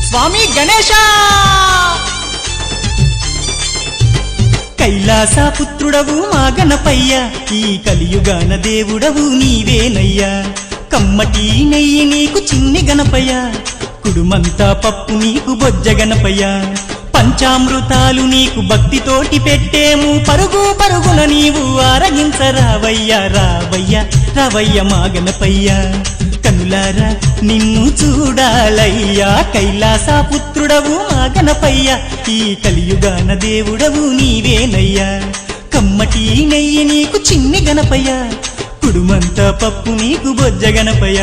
స్వామి గణేశ కైలాస పుత్రుడవు మా గణపయ్య ఈ కలియుగాన దేవుడవు నీవేనయ్యా కమ్మటి నెయ్యి నీకు చిన్ని గణపయ్య కుడుమంతా పప్పు నీకు బొజ్జ గణపయ్య పంచామృతాలు నీకు భక్తితోటి పెట్టేము పరుగు పరుగున నీవు ఆరగించరావయ్యా రావయ్యా రావయ్య మా గణపయ్య కనులారా నిన్ను చూడాలయ్యా కైలాస పుత్రుడవు మా గణపయ్య ఈ కలియుగాన దేవుడవు నీవేనయ్యా కమ్మటి నెయ్యి నీకు చిన్ని గణపయ్య కుడుమంతా పప్పు నీకు బొజ్జ గణపయ్య